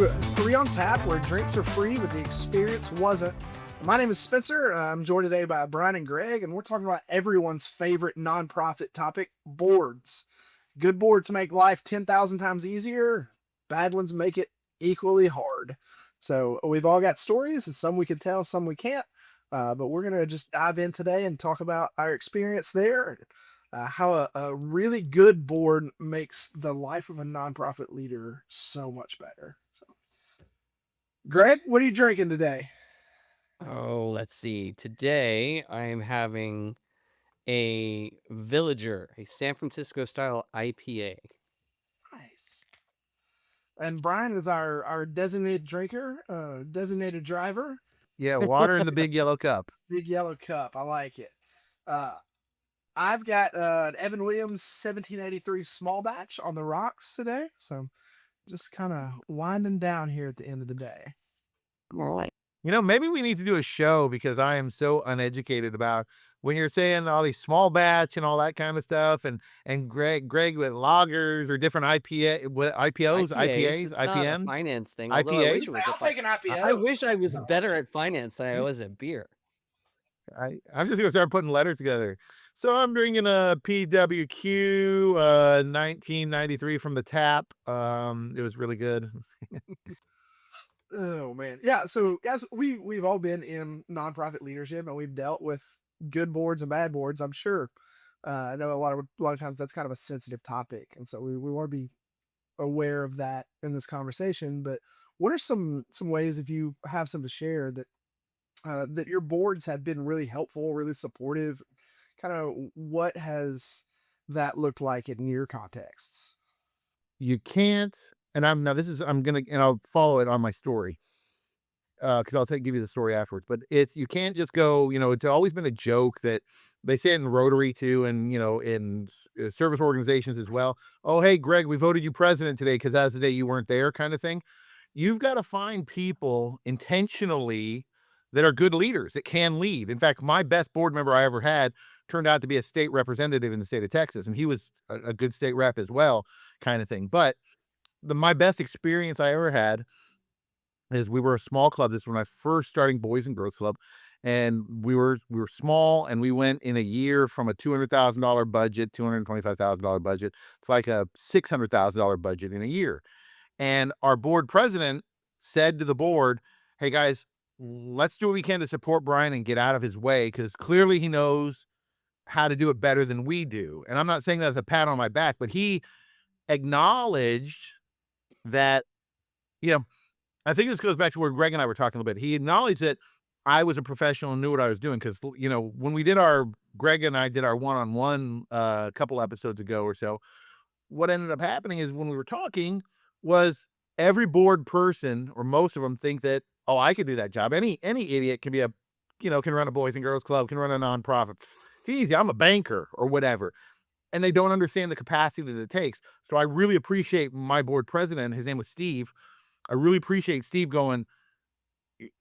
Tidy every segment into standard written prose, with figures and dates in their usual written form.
to Three on Tap, where drinks are free, but the experience wasn't. My name is Spencer. I'm joined today by Brian and Greg, and we're talking about everyone's favorite nonprofit topic, boards. Good boards make life 10,000 times easier, bad ones make it equally hard. So we've all got stories, and some we can tell, some we can't. But we're going to just dive in today and talk about our experience there, how a really good board makes the life of a nonprofit leader so much better. So, Greg, what are you drinking today? Oh, let's see. Today I am having a Villager, a San Francisco style IPA. Nice. And Brian is our designated drinker, designated driver. Yeah, water in the big yellow cup. Big yellow cup. I like it. Uh, I've got an Evan Williams 1783 small batch on the rocks today. So just kind of winding down here at the end of the day. All right. You know, maybe we need to do a show because I am so uneducated about when you're saying all these small batch and all that kind of stuff, and Greg with lagers or different IPA, what IPOs, IPAs, It's not a IPNs, finance thing. Although I wish IPAs. it was I'll take an IPO. I wish I was better at finance than I was at beer. I'm just gonna start putting letters together. So I'm drinking a PWQ 1993 from the tap. It was really good. Oh man. Yeah, so guys, we've all been in nonprofit leadership and we've dealt with good boards and bad boards, I'm sure. I know a lot of times that's kind of a sensitive topic, and so we want to be aware of that in this conversation. But what are some ways, if you have some to share, that that your boards have been really helpful, really supportive? Kind of what has that looked like in your contexts? You can't, and I'm gonna, and I'll follow it on my story, because give you the story afterwards. But you can't just go, it's always been a joke that they say it in Rotary too, and in service organizations as well. Oh, hey, Greg, we voted you president today because that's the day you weren't there, kind of thing. You've got to find people intentionally that are good leaders that can lead. In fact, my best board member I ever had turned out to be a state representative in the state of Texas, and he was a good state rep as well, kind of thing. But my best experience I ever had is we were a small club. This is when I first starting Boys and Girls Club, and we were small, and we went in a year from a $200,000 budget, $225,000 budget, to like a $600,000 budget in a year. And our board president said to the board, "Hey guys, let's do what we can to support Brian and get out of his way, because clearly he knows how to do it better than we do." And I'm not saying that as a pat on my back, but he acknowledged that, you know, I think this goes back to where Greg and I were talking a little bit. He acknowledged that I was a professional and knew what I was doing, because, when Greg and I did our one-on-one a couple episodes ago or so, what ended up happening is when we were talking was every board person, or most of them, think that, oh, I could do that job. Any idiot can be can run a Boys and Girls Club, can run a nonprofit. It's easy. I'm a banker or whatever. And they don't understand the capacity that it takes. So I really appreciate my board president. His name was Steve. I really appreciate Steve going,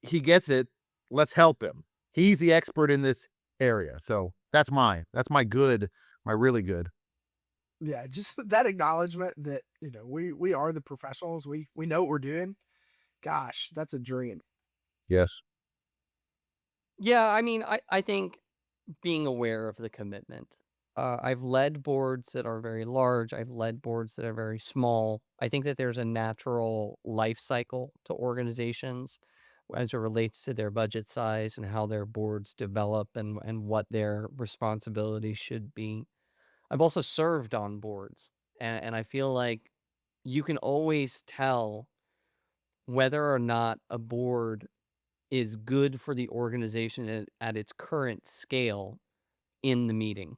he gets it. Let's help him. He's the expert in this area. So that's my good, my really good. Yeah, just that acknowledgement that we are the professionals. We know what we're doing. Gosh, that's a dream. Yes. Yeah, I mean, I think being aware of the commitment. I've led boards that are very large. I've led boards that are very small. I think that there's a natural life cycle to organizations as it relates to their budget size and how their boards develop and what their responsibilities should be. I've also served on boards, and I feel like you can always tell whether or not a board is good for the organization at its current scale in the meeting.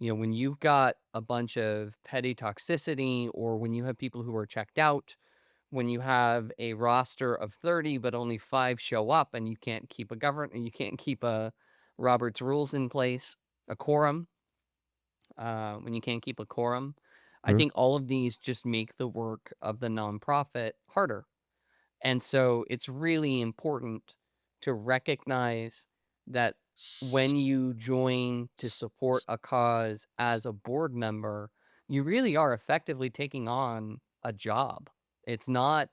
When you've got a bunch of petty toxicity, or when you have people who are checked out, when you have a roster of 30 but only 5 show up, and you can't keep a Robert's rules in place, a quorum, when you can't keep a quorum, I Mhm. think all of these just make the work of the nonprofit harder. And so it's really important to recognize that when you join to support a cause as a board member, you really are effectively taking on a job. It's not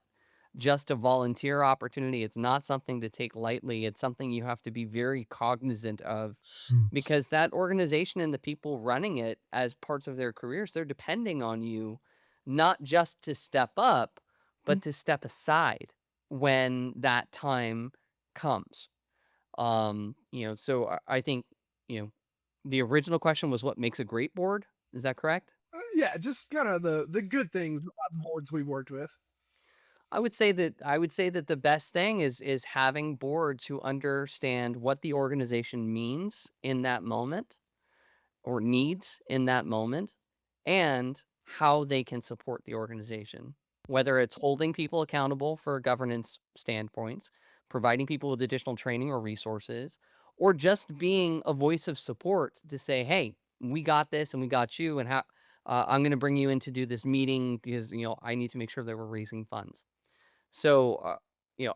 just a volunteer opportunity. It's not something to take lightly. It's something you have to be very cognizant of because that organization and the people running it as parts of their careers, they're depending on you not just to step up, but to step aside when that time comes. So I think, you know, the original question was what makes a great board? Is that correct? Yeah, just kind of the good things about the boards we've worked with. I would say that the best thing is having boards who understand what the organization means in that moment or needs in that moment and how they can support the organization. Whether it's holding people accountable for governance standpoints, providing people with additional training or resources, or just being a voice of support to say, "Hey, we got this and we got you, and how I'm going to bring you in to do this meeting because I need to make sure that we're raising funds." So,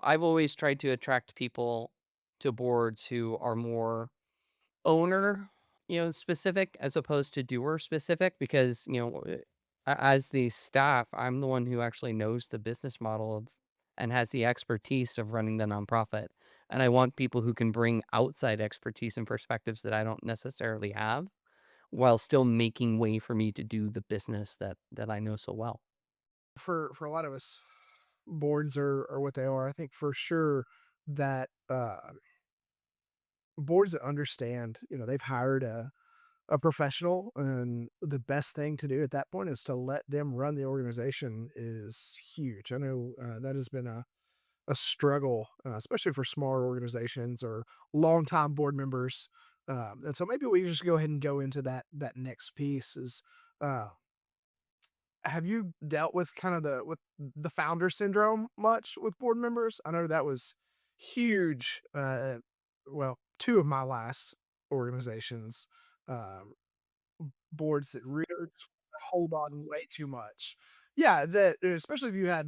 I've always tried to attract people to boards who are more owner, specific as opposed to doer specific because, as the staff, I'm the one who actually knows the business model of and has the expertise of running the nonprofit. And I want people who can bring outside expertise and perspectives that I don't necessarily have while still making way for me to do the business that I know so well. For a lot of us, boards are what they are. I think for sure that boards that understand, they've hired a professional, and the best thing to do at that point is to let them run the organization is huge. I know that has been a struggle, especially for smaller organizations or longtime board members. And so maybe we just go ahead and go into that next piece is uh, have you dealt with kind of the founder syndrome much with board members? I know that was huge. Well, two of my last organizations, um, boards that really just hold on way too much. Yeah, that especially if you had,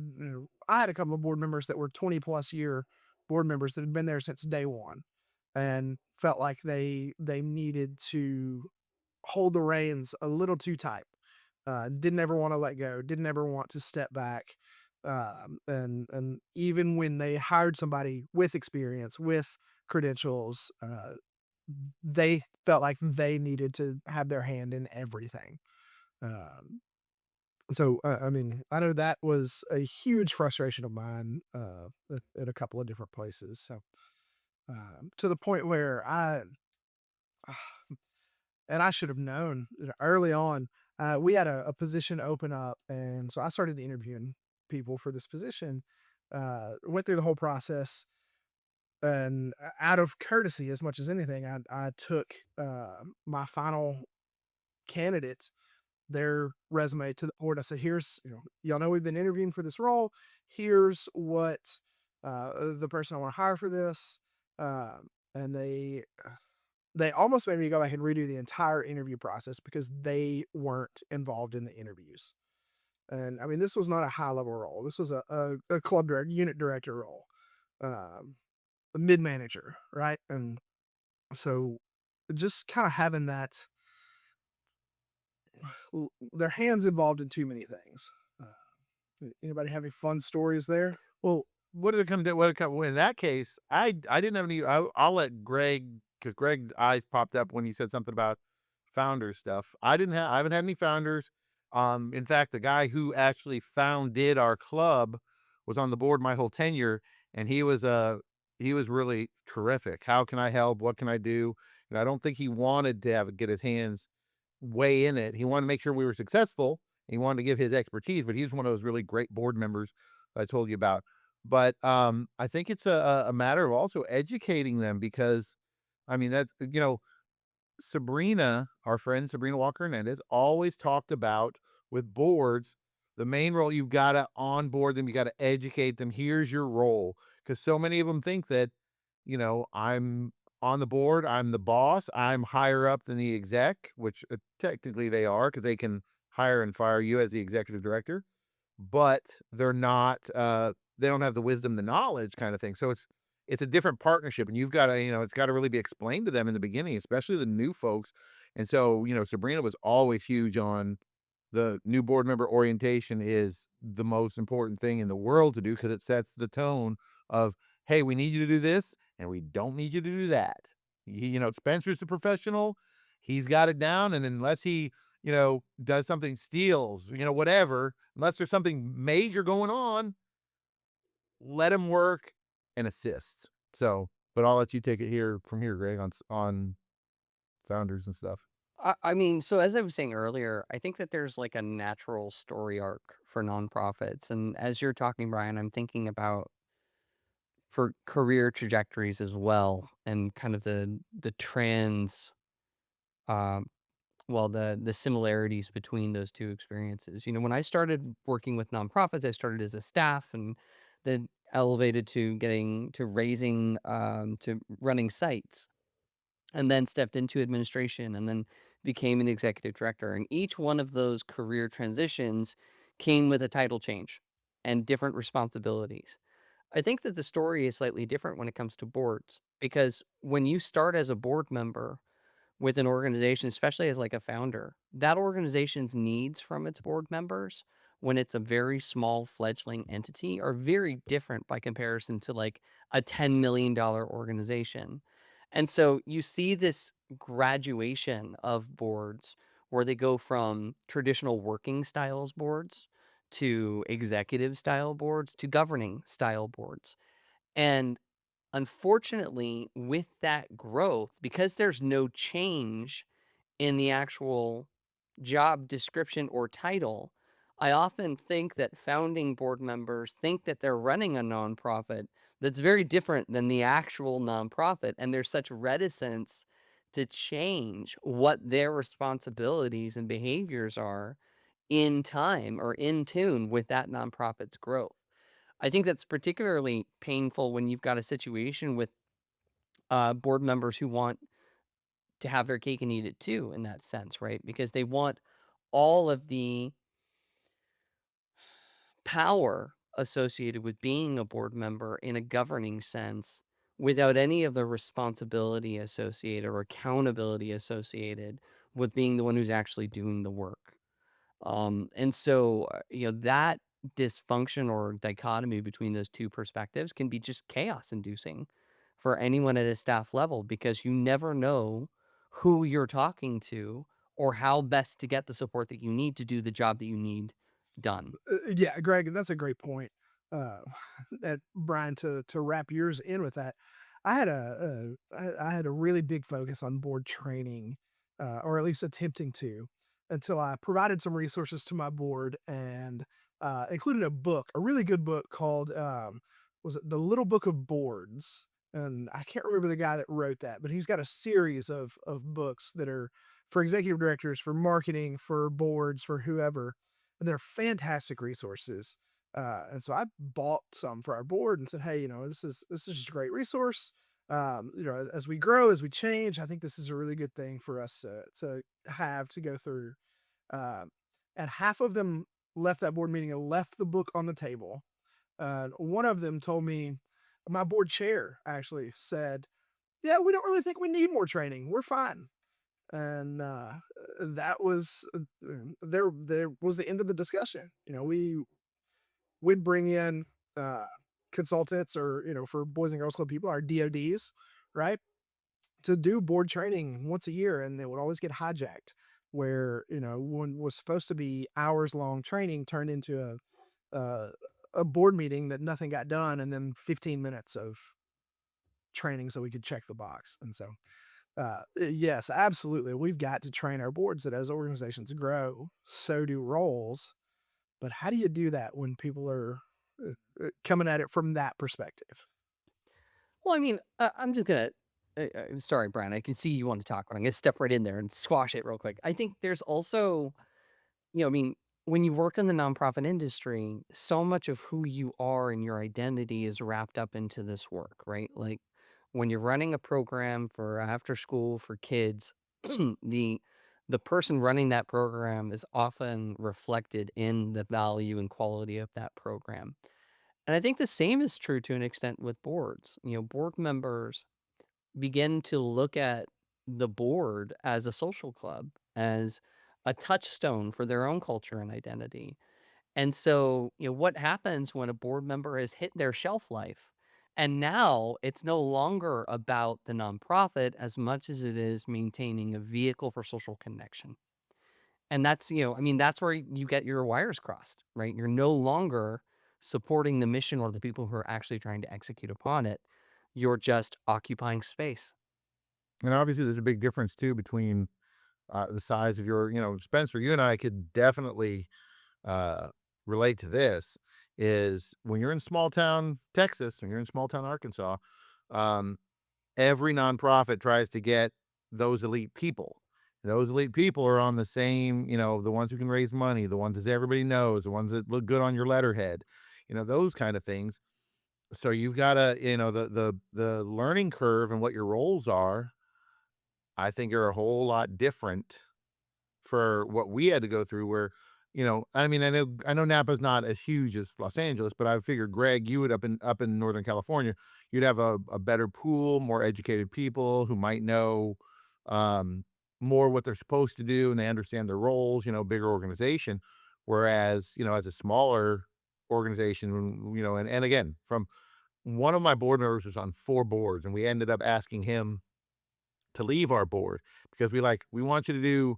I had a couple of board members that were 20 plus year board members that had been there since day one and felt like they needed to hold the reins a little too tight. Didn't ever want to let go, didn't ever want to step back. And even when they hired somebody with experience, with credentials, they felt like they needed to have their hand in everything. Um, I mean, I know that was a huge frustration of mine at a couple of different places. So to the point where and I should have known early on. We had a position open up, and so I started interviewing people for this position. Went through the whole process, and out of courtesy, as much as anything, I took my final candidate, their resume to the board. I said, "Here's, y'all know we've been interviewing for this role. Here's what the person I want to hire for this." And they almost made me go back and redo the entire interview process because they weren't involved in the interviews. And I mean, this was not a high level role. This was a club director, unit director role, um, a mid manager, right? And so just kind of having that, their hands involved in too many things. Anybody have any fun stories there? Well, what did it come to? What did it come, well, in that case, I didn't have any. I'll let Greg, because Greg's eyes popped up when you said something about founder stuff. I haven't had any founders. In fact, the guy who actually founded our club was on the board my whole tenure, and he was really terrific. How can I help? What can I do? And I don't think he wanted to get his hands way in it. He wanted to make sure we were successful. He wanted to give his expertise, but he's one of those really great board members that I told you about. But I think it's a matter of also educating them because, I mean, that's, Sabrina, our friend Sabrina Walker Hernandez, always talked about with boards, the main role you've got to onboard them, you got to educate them. Here's your role. Because so many of them think that, I'm on the board, I'm the boss, I'm higher up than the exec, which technically they are because they can hire and fire you as the executive director, but they're not, they don't have the wisdom, the knowledge kind of thing. So it's a different partnership, and you've got to, it's got to really be explained to them in the beginning, especially the new folks. And so, Sabrina was always huge on the new board member orientation is the most important thing in the world to do because it sets the tone of, hey, we need you to do this and we don't need you to do that. Spencer's a professional. He's got it down. And unless he, does something, steals, whatever, unless there's something major going on, let him work and assist. So, but I'll let you take it here from here, Greg, on founders and stuff. I mean, so as I was saying earlier, I think that there's like a natural story arc for nonprofits. And as you're talking, Brian, I'm thinking about for career trajectories as well, and kind of the trends, um, well, the similarities between those two experiences. When I started working with nonprofits, I started as a staff and then elevated to getting to raising to running sites, and then stepped into administration, and then became an executive director. And each one of those career transitions came with a title change and different responsibilities. I think that the story is slightly different when it comes to boards, because when you start as a board member with an organization, especially as like a founder, that organization's needs from its board members when it's a very small fledgling entity are very different by comparison to like a $10 million organization. And so you see this graduation of boards where they go from traditional working styles boards to executive style boards to governing style boards. And unfortunately, with that growth, because there's no change in the actual job description or title, I often think that founding board members think that they're running a nonprofit that's very different than the actual nonprofit. And there's such reticence to change what their responsibilities and behaviors are in time or in tune with that nonprofit's growth. I think that's particularly painful when you've got a situation with board members who want to have their cake and eat it too, in that sense, right? Because they want all of the power associated with being a board member in a governing sense without any of the responsibility associated or accountability associated with being the one who's actually doing the work. And so, that dysfunction or dichotomy between those two perspectives can be just chaos inducing for anyone at a staff level, because you never know who you're talking to or how best to get the support that you need to do the job that you need done. Yeah, Greg, that's a great point. Uh, that Brian, to wrap yours in with that, I had a really big focus on board training, or at least attempting to, until I provided some resources to my board and included a book, a really good book called was it The Little Book of Boards? And I can't remember the guy that wrote that, but he's got a series of books that are for executive directors, for marketing, for boards, for whoever, and they're fantastic resources. And so I bought some for our board and said, hey, this is just a great resource. As we grow, as we change, I think this is a really good thing for us to have to go through. Um, and half of them left that board meeting and left the book on the table. One of them told me, my board chair actually said, "Yeah, we don't really think we need more training. We're fine." And that was there was the end of the discussion. We'd bring in uh, consultants, or for Boys and Girls Club people, our DoDs, right, to do board training once a year, and they would always get hijacked. Where when was supposed to be hours long training turned into a board meeting that nothing got done, and then 15 minutes of training so we could check the box. And so yes, absolutely. We've got to train our boards that as organizations grow, so do roles. But how do you do that when people are coming at it from that perspective? Well, I mean, I'm just gonna. Sorry, Brian. I can see you want to talk, but I'm gonna step right in there and squash it real quick. I think there's also, I mean, when you work in the nonprofit industry, so much of who you are and your identity is wrapped up into this work, right? Like when you're running a program for after school for kids, the the person running that program is often reflected in the value and quality of that program. And I think the same is true to an extent with boards. Board members begin to look at the board as a social club, as a touchstone for their own culture and identity. And so, what happens when a board member has hit their shelf life? And now it's no longer about the nonprofit as much as it is maintaining a vehicle for social connection. And that's, I mean, that's where you get your wires crossed, right? You're no longer supporting the mission or the people who are actually trying to execute upon it. You're just occupying space. And obviously, there's a big difference too between the size of your, Spencer. You and I could definitely uh, relate to this. Is when you're in small town Texas, when you're in small town Arkansas, um, every nonprofit tries to get those elite people. Those elite people are on the same, the ones who can raise money, the ones that everybody knows, the ones that look good on your letterhead, those kind of things. So you've got to, the learning curve and what your roles are, I think are a whole lot different for what we had to go through where, I mean, I know Napa's not as huge as Los Angeles, but I figured Greg, you would up in Northern California, you'd have a better pool, more educated people who might know um more what they're supposed to do and they understand their roles, bigger organization. Whereas, as a smaller organization, and again, from one of my board members was on 4 boards and we ended up asking him to leave our board because we want you to do,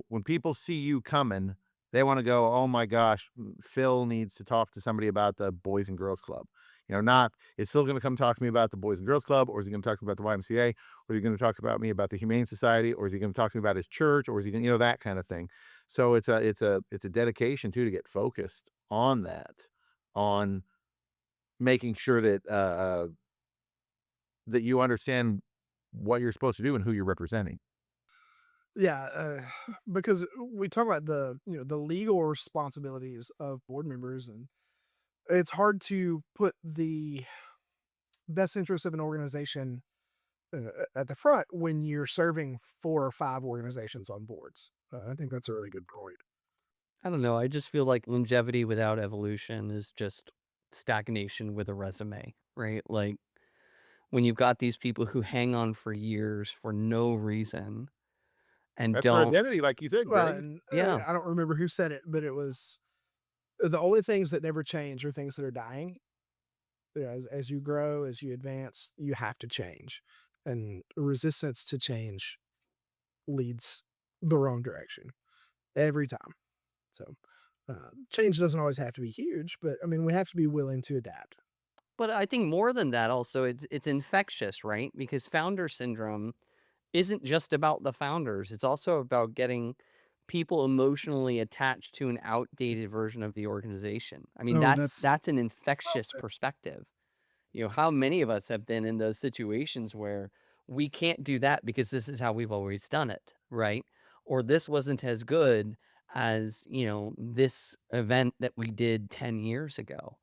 when people see you coming, they want to go, oh my gosh, Phil needs to talk to somebody about the Boys and Girls Club. Not is Phil going to come talk to me about the Boys and Girls Club, or is he going to talk to me about the YMCA, or is he going to talk about me about the Humane Society, or is he going to talk to me about his church, or is he going, that kind of thing. So it's a dedication too to get focused on that, on making sure that you understand what you're supposed to do and who you're representing. Yeah, because we talk about the legal responsibilities of board members, and it's hard to put the best interest of an organization at the front when you're serving 4 or 5 organizations on boards. I think that's a really good point. I don't know. I just feel like longevity without evolution is just stagnation with a resume, right? Like when you've got these people who hang on for years for no reason and That's their don't, identity, like you said, Well, Greg. and yeah. I don't remember who said it, but it was the only things that never change are things that are dying. As you grow, as you advance, you have to change, and resistance to change leads the wrong direction every time. So, change doesn't always have to be huge, but I mean, we have to be willing to adapt. But I think more than that also it's infectious, right? Because founder syndrome isn't just about the founders. It's also about getting people emotionally attached to an outdated version of the organization. I mean, Oh, that's that's an well infectious said. perspective. How many of us have been in those situations where we can't do that because this is how we've always done it, right? Or this wasn't as good as, this event that we did 10 years ago.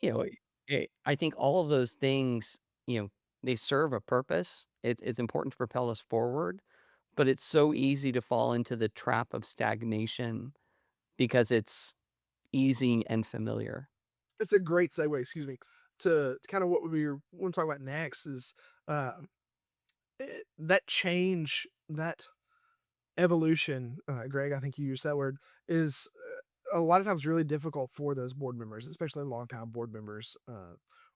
You know, I think all of those things, they serve a purpose. It's important to propel us forward, but it's so easy to fall into the trap of stagnation because it's easy and familiar. It's a great segue, excuse me, to kind of what we want to talk about next is uh, that change, that evolution. Greg, I think you used that word, is a lot of times really difficult for those board members, especially longtime board members.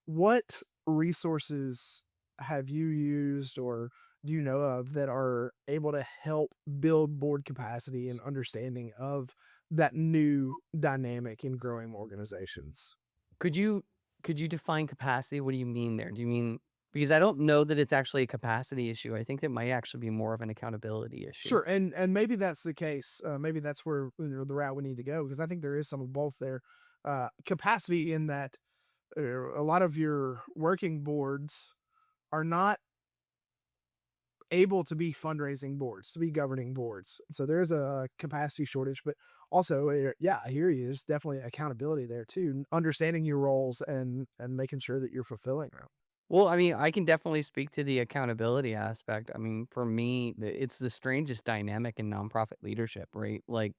What resources have you used or do you know of that are able to help build board capacity and understanding of that new dynamic in growing organizations? Could you could you define capacity? What do you mean there? Do you mean because I don't know that it's actually a capacity issue. I think it might actually be more of an accountability issue. Sure, and maybe that's the case. Maybe that's where the route we need to go because I think there is some of both there. Capacity in that a lot of your working boards are not able to be fundraising boards, to be governing boards. So there is a capacity shortage, but also, yeah, I hear you. There's definitely accountability there too, understanding your roles and making sure that you're fulfilling them. Well, I mean, I can definitely speak to the accountability aspect. I mean, for me, it's the strangest dynamic in nonprofit leadership, right? Like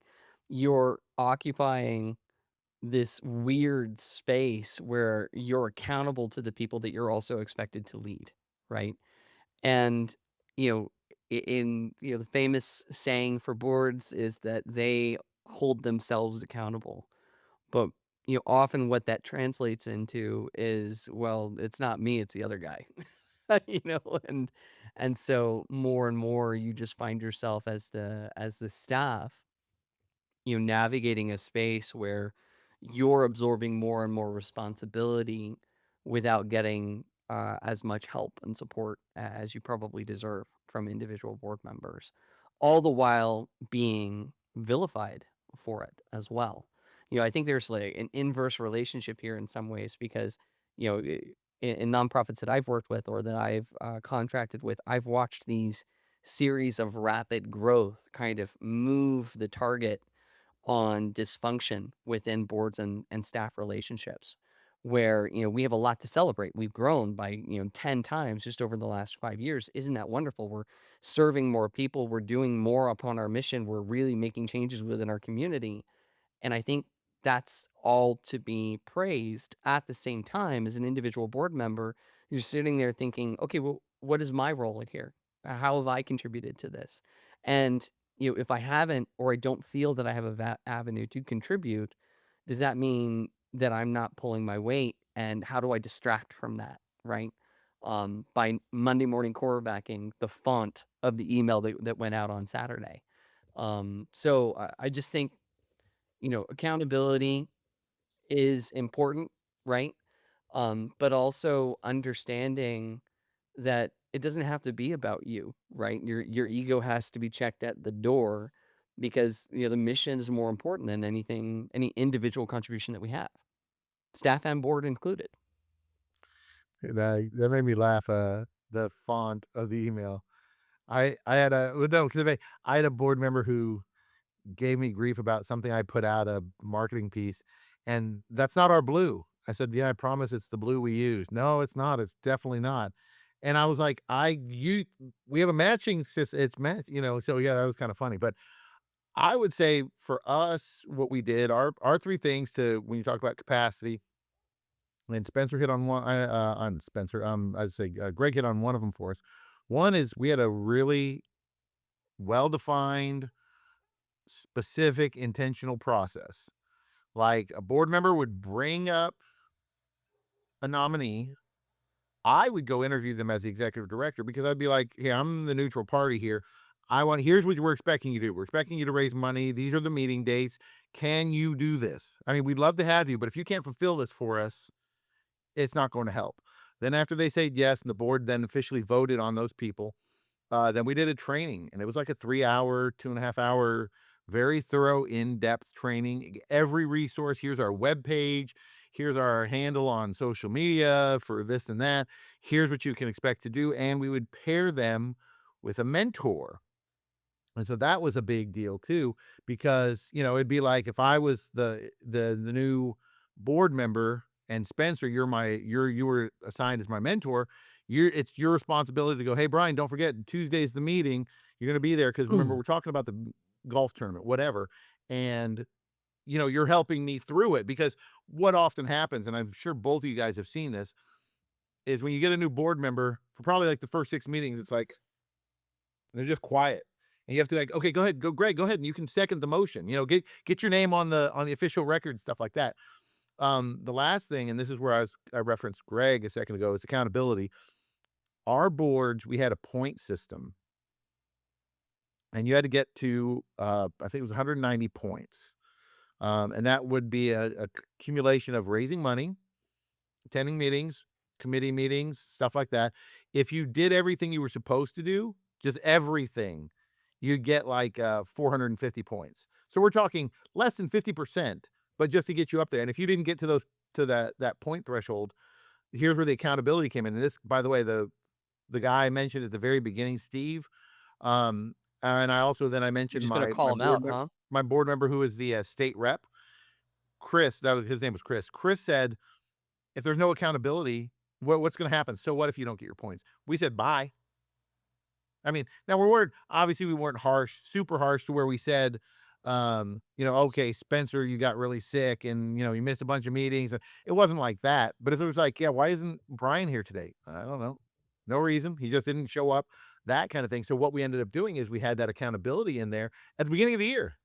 you're occupying this weird space where you're accountable to the people that you're also expected to lead, right? And, you know, in the famous saying for boards is that they hold themselves accountable. But often what that translates into is, well, it's not me, it's the other guy. And so more and more you just find yourself as the staff, navigating a space where you're absorbing more and more responsibility without getting as much help and support as you probably deserve from individual board members, all the while being vilified for it as well. I think there's like an inverse relationship here in some ways because, in nonprofits that I've worked with or that I've contracted with, I've watched these series of rapid growth kind of move the target on dysfunction within boards and staff relationships where we have a lot to celebrate. We've grown by 10 times just over the last 5 years. Isn't that wonderful? We're serving more people, we're doing more upon our mission, we're really making changes within our community, and I think that's all to be praised. At the same time, as an individual board member, you're sitting there thinking, okay, well, what is my role in here? How have I contributed to this? And, if I haven't, or I don't feel that I have a avenue to contribute, does that mean that I'm not pulling my weight? And how do I distract from that? Right. By Monday morning quarterbacking the font of the email that went out on Saturday. So I just think accountability is important, right? But also understanding that it doesn't have to be about you, right? Your ego has to be checked at the door because the mission is more important than anything, any individual contribution that we have, staff and board included. That made me laugh. The font of the email. I had a well, no, 'cause I had a board member who gave me grief about something I put out, a marketing piece, and that's not our blue. I said, "Yeah, I promise it's the blue we use." "No, it's not. It's definitely not." And I was like, we have a matching it's match, so yeah, that was kind of funny. But I would say for us, what we did, our three things to when you talk about capacity, and Spencer hit on one, on Spencer, I'd say Greg hit on one of them for us. One is we had a really well-defined, specific, intentional process. Like a board member would bring up a nominee. I would go interview them as the executive director because I'd be like, "Hey, I'm the neutral party here. Here's what we're expecting you to do. We're expecting you to raise money. These are the meeting dates. Can you do this? I mean, we'd love to have you, but if you can't fulfill this for us, it's not going to help." Then after they said yes, and the board then officially voted on those people, then we did a training, and it was like a 3 hour, 2.5 hour, very thorough, in-depth training. Every resource. Here's our webpage. Here's our handle on social media for this and that. Here's what you can expect to do. And we would pair them with a mentor. And so that was a big deal too, because it'd be like if I was the new board member and Spencer, you were assigned as my mentor. It's your responsibility to go, "Hey, Brian, don't forget Tuesday's the meeting. You're going to be there because remember we're talking about the golf tournament, whatever." And you're helping me through it because what often happens, and I'm sure both of you guys have seen this, is when you get a new board member for probably like the first 6 meetings, it's like they're just quiet. And you have to like, "Okay, go ahead, Greg, go ahead, and you can second the motion. Get your name on the official record, stuff like that." The last thing, and this is where I referenced Greg a second ago, is accountability. Our boards, we had a point system, and you had to get to I think it was 190 points. And that would be a accumulation of raising money, attending meetings, committee meetings, stuff like that. If you did everything you were supposed to do, just everything, you'd get like 450 points. So we're talking less than 50%, but just to get you up there. And if you didn't get to that point threshold, here's where the accountability came in. And this, by the way, the guy I mentioned at the very beginning, Steve. And I You're mentioned just gonna call him out, huh? my board member who is the state rep, Chris. His name was Chris. Chris said, "If there's no accountability, what's going to happen? So what if you don't get your points?" We said, "Bye." I mean, now obviously we weren't super harsh to where we said, "Okay, Spencer, you got really sick and, you missed a bunch of meetings." It wasn't like that. But if it was like, "Yeah, why isn't Brian here today?" I don't know. No reason. He just didn't show up. that kind of thing. So what we ended up doing is we had that accountability in there at the beginning of the year.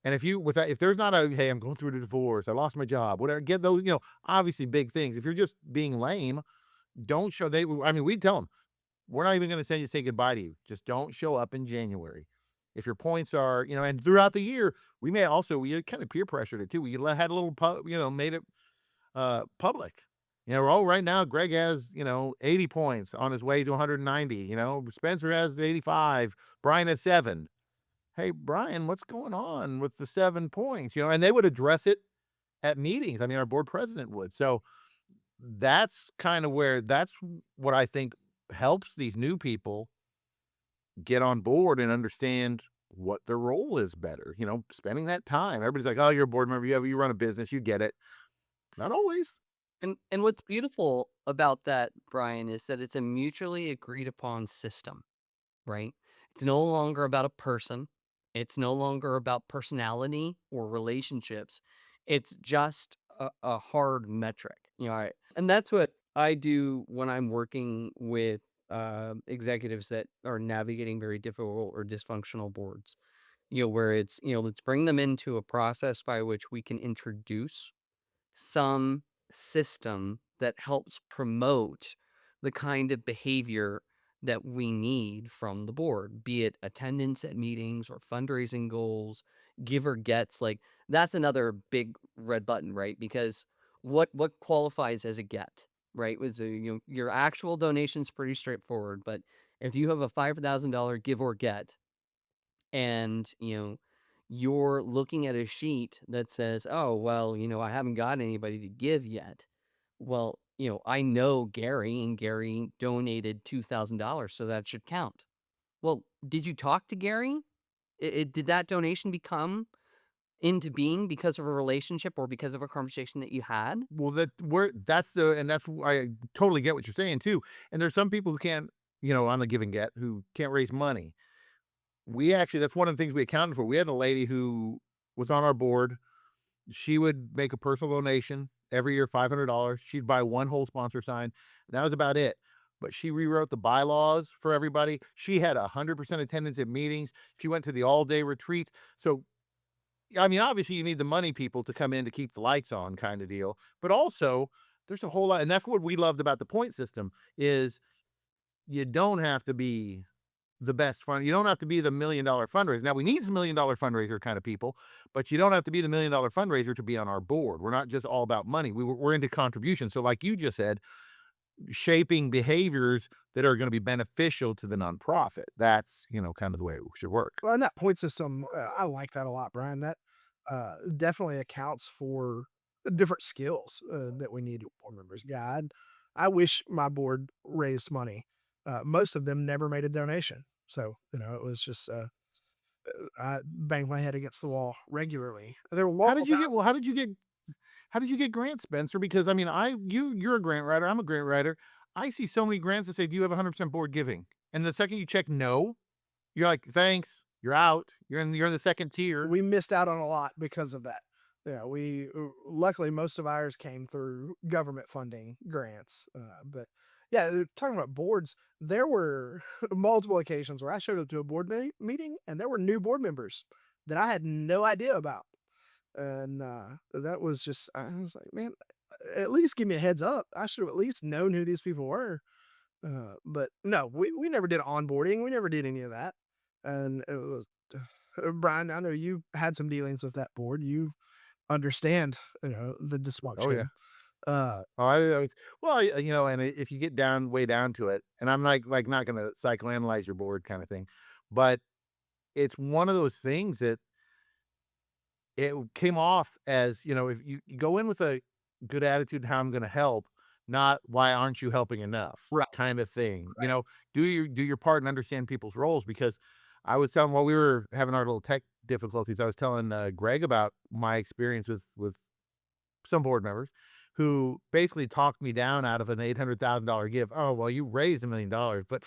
And if there's not a, hey, I'm going through a divorce, I lost my job, whatever, get those, obviously big things. If you're just being lame, don't show. We tell them, we're not even going to send you say goodbye to you. Just don't show up in January. If your points are, and throughout the year, we kind of peer pressured it too. We had a little, made it public. Right now Greg has, 80 points on his way to 190. Spencer has 85, Brian has 7. Hey, Brian, what's going on with the 7 points? And they would address it at meetings. I mean, our board president would. So that's what I think helps these new people get on board and understand what their role is better. Spending that time. Everybody's like, oh, you're a board member. You run a business. You get it. Not always. And what's beautiful about that, Brian, is that it's a mutually agreed upon system, right? It's no longer about a person. It's no longer about personality or relationships. It's just a hard metric, and that's what I do when I'm working with executives that are navigating very difficult or dysfunctional boards. Where it's, let's bring them into a process by which we can introduce some system that helps promote the kind of behavior that we need from the board, be it attendance at meetings or fundraising goals, give or gets. Like, that's another big red button, right? Because what qualifies as a get, right? Was your actual donation's pretty straightforward, but if you have a $5,000 give or get, and you're looking at a sheet that says, oh, well, I haven't got anybody to give yet. Well, I know Gary, and Gary donated $2,000, so that should count. Well, did you talk to Gary? Did that donation become into being because of a relationship or because of a conversation that you had? Well, I totally get what you're saying too. And there's some people who can't, on the give and get, who can't raise money. That's one of the things we accounted for. We had a lady who was on our board. She would make a personal donation every year, $500. She'd buy one whole sponsor sign. And that was about it. But she rewrote the bylaws for everybody. She had 100% attendance at meetings. She went to the all-day retreats. So, obviously you need the money people to come in to keep the lights on, kind of deal. But also, there's a whole lot, and that's what we loved about the point system, is you don't have to be the best fund. You don't have to be the $1 million fundraiser. Now, we need some $1 million fundraiser kind of people, but you don't have to be the $1 million fundraiser to be on our board. We're not just all about money. We're into contribution. So like you just said, shaping behaviors that are going to be beneficial to the nonprofit. That's, kind of the way it should work. Well, and that point system, I like that a lot, Brian. That definitely accounts for the different skills that we need board members. God, I wish my board raised money. Most of them never made a donation. So, it was just, I banged my head against the wall regularly. There were How did you get grants, Spencer? Because you're a grant writer. I'm a grant writer. I see so many grants that say, do you have 100% board giving? And the second you check no, you're like, thanks, you're out. You're in the second tier. We missed out on a lot because of that. Yeah, luckily most of ours came through government funding grants. But yeah, talking about boards, there were multiple occasions where I showed up to a board meeting and there were new board members that I had no idea about. And that was just, I was like, man, at least give me a heads up. I should have at least known who these people were. But no, we never did onboarding. We never did any of that. And it was, Brian, I know you had some dealings with that board. You understand, the Oh dysfunction. yeah. Uh, And if you get way down to it, and I'm not going to psychoanalyze your board kind of thing, but it's one of those things that it came off as, if you go in with a good attitude, how I'm going to help, not why aren't you helping enough, Right. kind of thing. Right. Do your part and understand people's roles. Because I was telling, while we were having our little tech difficulties, I was telling Greg about my experience with some board members who basically talked me down out of an $800,000 gift. Oh, well, you raised $1 million, but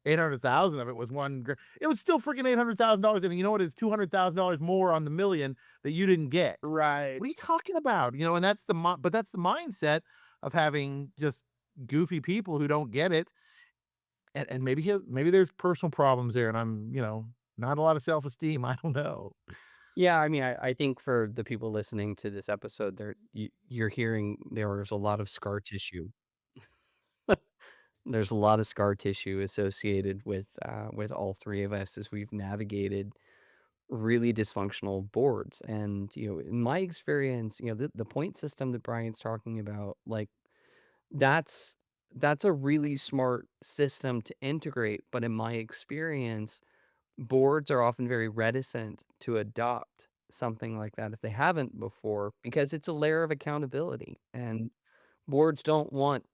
800,000 of it was it was still freaking $800,000. And you know what? It's $200,000 more on the million that you didn't get. Right. What are you talking about? And that's that's the mindset of having just goofy people who don't get it. and maybe there's personal problems there, and I'm, not a lot of self-esteem. I don't know. Yeah, I mean, I think for the people listening to this episode, you're hearing there's a lot of scar tissue. There's a lot of scar tissue associated with all three of us as we've navigated really dysfunctional boards. And in my experience, the point system that Brian's talking about, like that's that's a really smart system to integrate. But in my experience, boards are often very reticent to adopt something like that if they haven't before, because it's a layer of accountability. And boards don't want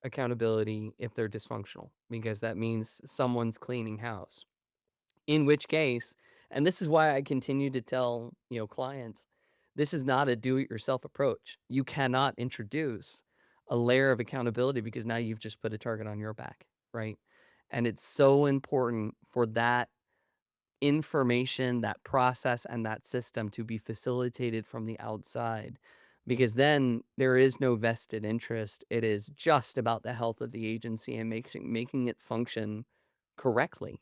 accountability if they're dysfunctional, because that means someone's cleaning house. In which case, and this is why I continue to tell, clients, this is not a do it yourself approach. You cannot introduce a layer of accountability because now you've just put a target on your back, right? And it's so important for that information, that process, and that system to be facilitated from the outside, because then there is no vested interest. It is just about the health of the agency and making it function correctly.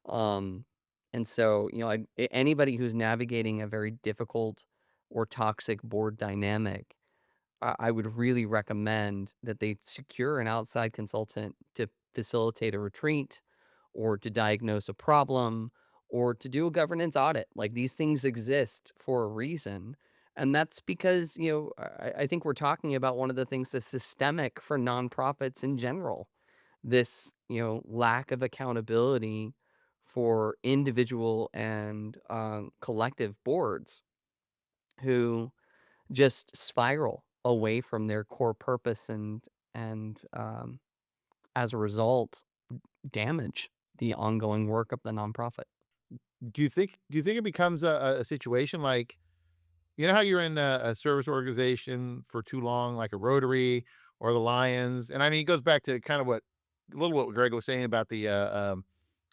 Um, and so, anybody who's navigating a very difficult or toxic board dynamic, I would really recommend that they secure an outside consultant to facilitate a retreat or to diagnose a problem or to do a governance audit. Like, these things exist for a reason. And that's because, I think we're talking about one of the things that's systemic for nonprofits in general. This, lack of accountability for individual and collective boards who just spiral away from their core purpose and as a result, damage the ongoing work of the nonprofit. Do you think it becomes a situation like, how you're in a service organization for too long, like a Rotary or the Lions? And I mean, it goes back to kind of a little what Greg was saying about the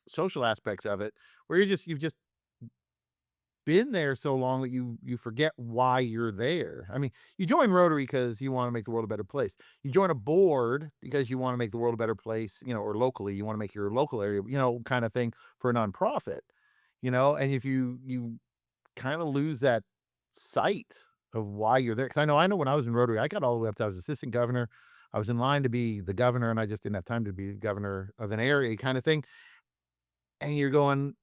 social aspects of it, where you've just been there so long that you forget why you're there. I mean, you join Rotary because you want to make the world a better place. You join a board because you want to make the world a better place, or locally, you want to make your local area, kind of thing for a nonprofit, and if you kind of lose that sight of why you're there. Cause I know when I was in Rotary, I got all the way up to, I was assistant governor. I was in line to be the governor and I just didn't have time to be the governor of an area kind of thing. And you're going,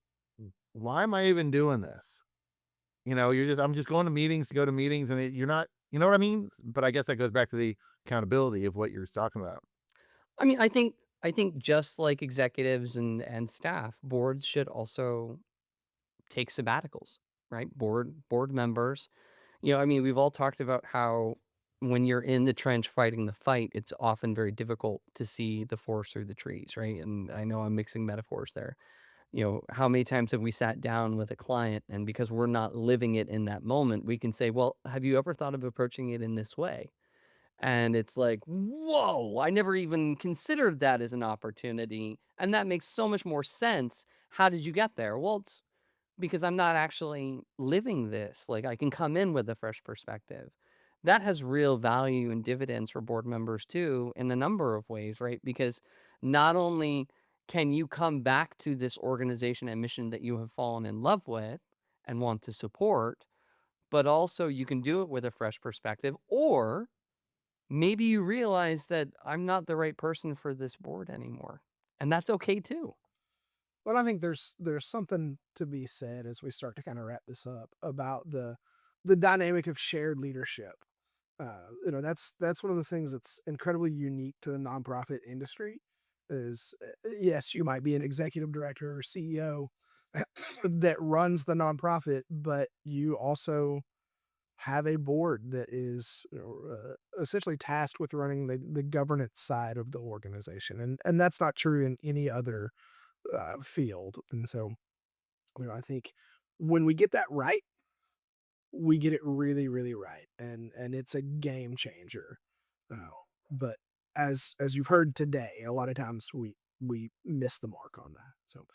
why am I even doing this? I'm just going to meetings to go to meetings and you're not, you know what I mean? But I guess that goes back to the accountability of what you're talking about. I mean, I think just like executives and staff, boards should also take sabbaticals, right? Board members. I mean, we've all talked about how when you're in the trench fighting the fight, it's often very difficult to see the forest through the trees, right? And I know I'm mixing metaphors there. How many times have we sat down with a client and because we're not living it in that moment, we can say, "Well, have you ever thought of approaching it in this way?" And it's like, "Whoa, I never even considered that as an opportunity." And that makes so much more sense. How did you get there? Well, it's because I'm not actually living this. Like, I can come in with a fresh perspective. That has real value and dividends for board members too, in a number of ways, right? Because not only can you come back to this organization and mission that you have fallen in love with and want to support, but also you can do it with a fresh perspective. Or maybe you realize that I'm not the right person for this board anymore. And that's okay too. But I think there's something to be said as we start to kind of wrap this up about the dynamic of shared leadership. That's one of the things that's incredibly unique to the nonprofit industry. Is yes, you might be an executive director or CEO that runs the nonprofit, but you also have a board that is essentially tasked with running the governance side of the organization, and that's not true in any other field. And so, I think when we get that right, we get it really, really right, and it's a game changer. Uh, but as you've heard today, a lot of times we miss the mark on that. So,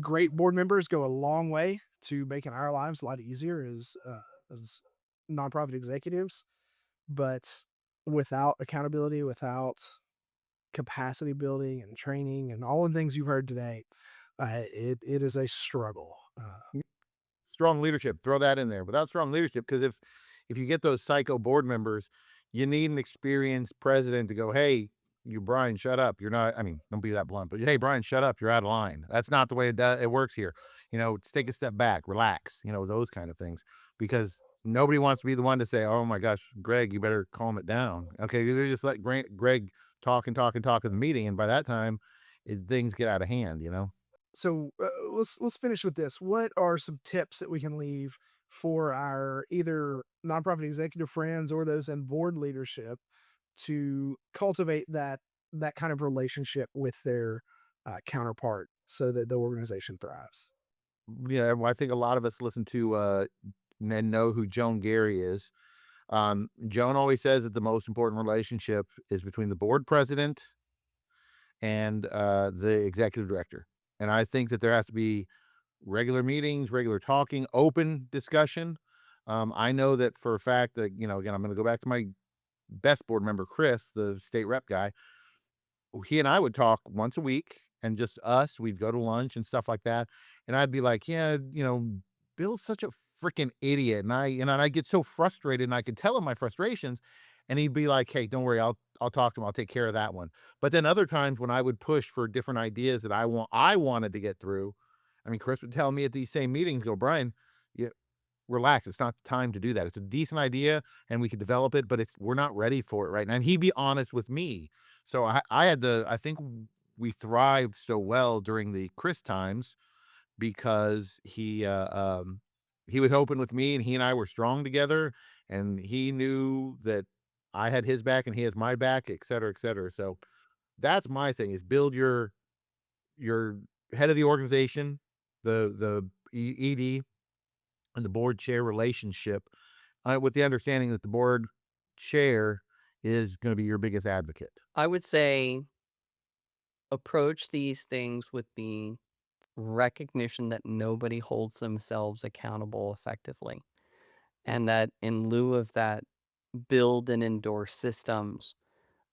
great board members go a long way to making our lives a lot easier as nonprofit executives. But without accountability, without capacity building and training and all the things you've heard today, it is a struggle. Strong leadership, throw that in there. Without strong leadership, because if you get those psycho board members, you need an experienced president to go, hey, you Brian, shut up. You're not. I mean, don't be that blunt, but hey, Brian, shut up. You're out of line. That's not the way it works here. Take a step back, relax. Those kind of things, because nobody wants to be the one to say, oh my gosh, Greg, you better calm it down. Okay, they just let Greg talk and talk and talk in the meeting, and by that time, things get out of hand. So let's finish with this. What are some tips that we can leave for our either nonprofit executive friends or those in board leadership to cultivate that kind of relationship with their counterpart so that the organization thrives? Yeah, well, I think a lot of us listen to and know who Joan Gary is. Joan always says that the most important relationship is between the board president and the executive director. And I think that there has to be regular meetings, regular talking, open discussion. I know that for a fact that, again, I'm going to go back to my best board member, Chris, the state rep guy. He and I would talk once a week, and just us, we'd go to lunch and stuff like that. And I'd be like, yeah, Bill's such a freaking idiot. And I get so frustrated, and I could tell him my frustrations. And he'd be like, hey, don't worry, I'll talk to him. I'll take care of that one. But then other times when I would push for different ideas that I wanted to get through, I mean, Chris would tell me at these same meetings, go, Brian, yeah, relax. It's not the time to do that. It's a decent idea and we could develop it, but we're not ready for it right now. And he'd be honest with me. So I think we thrived so well during the Chris times because he was open with me, and he and I were strong together, and he knew that I had his back and he has my back, et cetera, et cetera. So that's my thing, is build your head of the organization, the ED and the board chair relationship, with the understanding that the board chair is going to be your biggest advocate. I would say approach these things with the recognition that nobody holds themselves accountable effectively, and that in lieu of that, build and endorse systems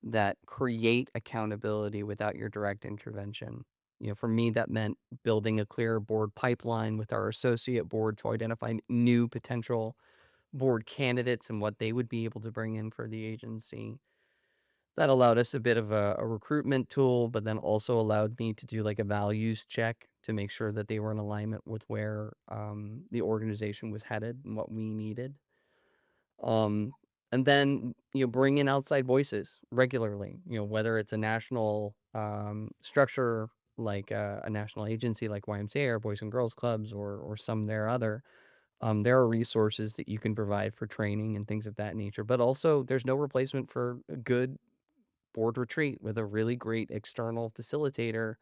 that create accountability without your direct intervention. For me, that meant building a clear board pipeline with our associate board to identify new potential board candidates and what they would be able to bring in for the agency. That allowed us a bit of a recruitment tool, but then also allowed me to do like a values check to make sure that they were in alignment with where the organization was headed and what we needed. Um, and then, bring in outside voices regularly, whether it's a national structure like a national agency like YMCA or Boys and Girls Clubs or some there other. There are resources that you can provide for training and things of that nature, but also there's no replacement for a good board retreat with a really great external facilitator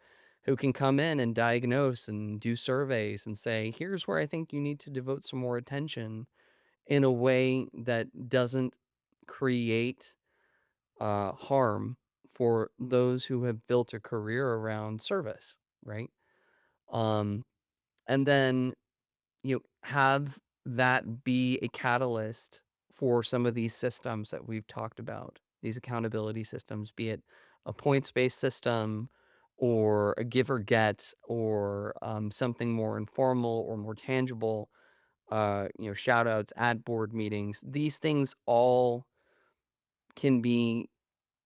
who can come in and diagnose and do surveys and say, here's where I think you need to devote some more attention in a way that doesn't create harm for those who have built a career around service, right? Um, and then have that be a catalyst for some of these systems that we've talked about, these accountability systems, be it a points-based system or a give or get or something more informal or more tangible, shout outs at board meetings. These things all can be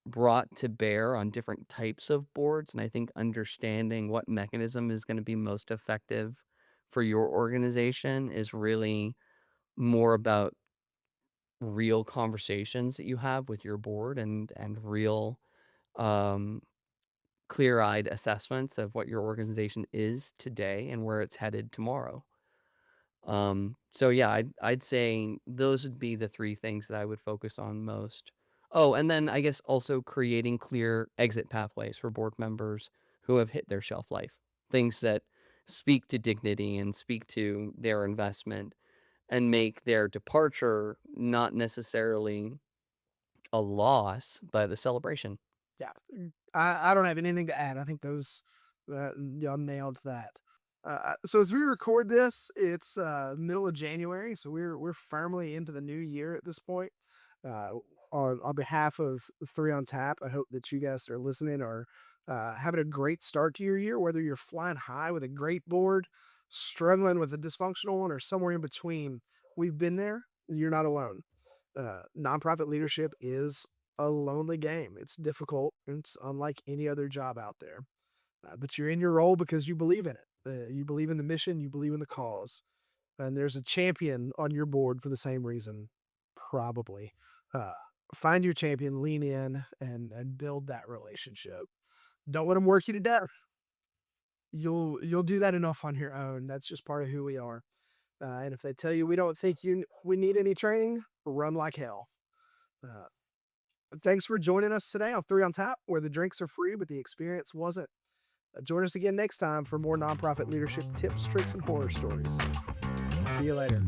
brought to bear on different types of boards. And I think understanding what mechanism is going to be most effective for your organization is really more about real conversations that you have with your board and real um, clear-eyed assessments of what your organization is today and where it's headed tomorrow. So yeah, I'd say those would be the three things that I would focus on most. Oh, and then I guess also creating clear exit pathways for board members who have hit their shelf life. Things that speak to dignity and speak to their investment and make their departure not necessarily a loss, but a celebration. Yeah, I don't have anything to add. I think those y'all nailed that. So as we record this, it's middle of January, so we're firmly into the new year at this point. Uh, on behalf of Three on Tap, I hope that you guys that are listening are having a great start to your year, whether you're flying high with a great board, struggling with a dysfunctional one, or somewhere in between. We've been there. You're not alone. Nonprofit leadership is a lonely game. It's difficult. It's unlike any other job out there. But you're in your role because you believe in it. You believe in the mission. You believe in the cause. And there's a champion on your board for the same reason, probably. Uh, Find your champion, lean in, and build that relationship. Don't let them work you to death. You'll do that enough on your own. That's just part of who we are. And if they tell you we don't think we need any training, run like hell. Uh, Thanks for joining us today on Three on Tap, where the drinks are free, but the experience wasn't. Join us again next time for more nonprofit leadership tips, tricks, and horror stories. See you later.